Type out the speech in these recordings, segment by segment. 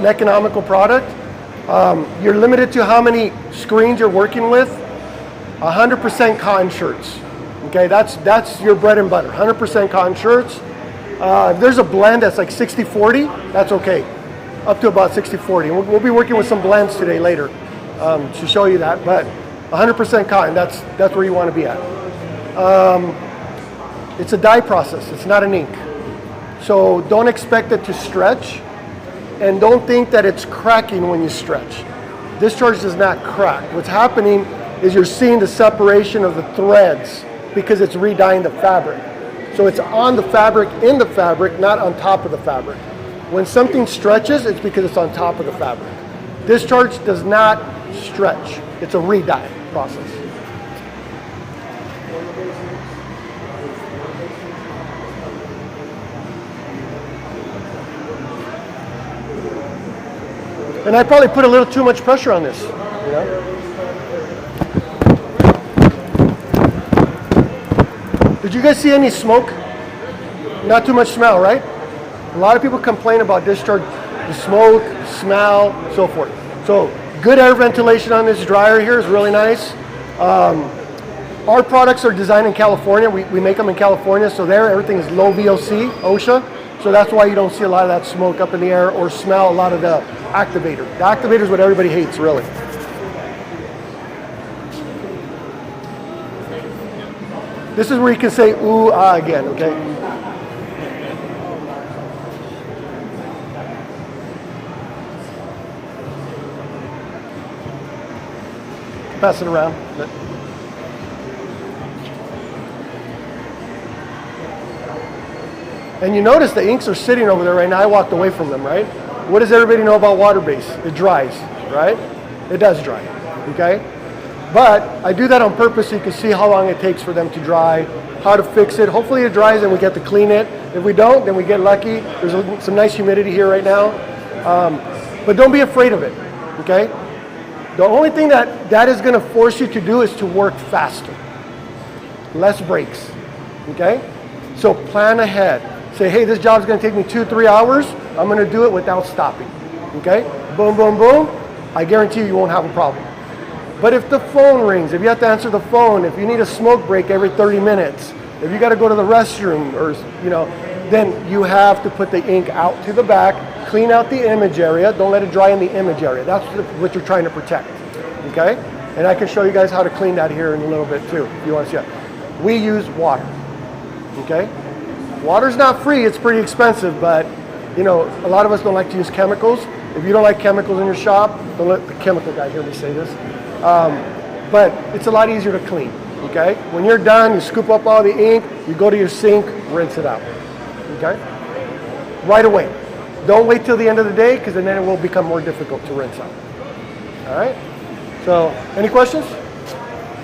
an economical product. You're limited to how many screens you're working with. 100% cotton shirts. Okay, that's your bread and butter. 100% cotton shirts. If there's a blend that's like 60-40, that's okay. Up to about 60-40. We'll be working with some blends today later to show you that. But 100% cotton, that's where you want to be at. It's a dye process. It's not an ink. So don't expect it to stretch, and don't think that it's cracking when you stretch. Discharge does not crack. What's happening is you're seeing the separation of the threads because it's re-dyeing the fabric. So it's on the fabric, in the fabric, not on top of the fabric. When something stretches, it's because it's on top of the fabric. Discharge does not stretch. It's a re-dye process. And I probably put a little too much pressure on this, you know? Did you guys see any smoke? Not too much smell, right? A lot of people complain about discharge, the smoke, smell, so forth. So good air ventilation on this dryer here is really nice. Our products are designed in California. We make them in California, so there everything is low VOC, OSHA. So that's why you don't see a lot of that smoke up in the air or smell a lot of the activator. The activator is what everybody hates, really. This is where you can say ooh, ah again, okay? Pass it around. And you notice the inks are sitting over there right now. I walked away from them, right? What does everybody know about water base? It dries, right? It does dry, okay? But I do that on purpose so you can see how long it takes for them to dry, how to fix it. Hopefully it dries and we get to clean it. If we don't, then we get lucky. There's some nice humidity here right now. But don't be afraid of it, okay? The only thing that is gonna force you to do is to work faster. Less breaks, okay? So plan ahead. Say, hey, this job's gonna take me 2-3 hours. I'm gonna do it without stopping, okay? Boom, boom, boom. I guarantee you won't have a problem. But if the phone rings, if you have to answer the phone, if you need a smoke break every 30 minutes, if you got to go to the restroom, or you know, then you have to put the ink out to the back, clean out the image area. Don't let it dry in the image area. That's what you're trying to protect, okay? And I can show you guys how to clean that here in a little bit too, if you want to see it. We use water, okay? Water's not free, it's pretty expensive, but you know, a lot of us don't like to use chemicals. If you don't like chemicals in your shop, don't let the chemical guy hear me say this. But it's a lot easier to clean, okay? When you're done, you scoop up all the ink, you go to your sink, rinse it out, okay? Right away. Don't wait till the end of the day, because then it will become more difficult to rinse out. All right? So, any questions?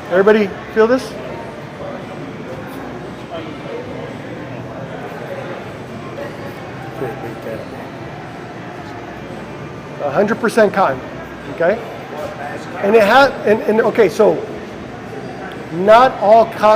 Everybody feel this? Okay. 100% cotton, okay? And it has, and okay, so not all cotton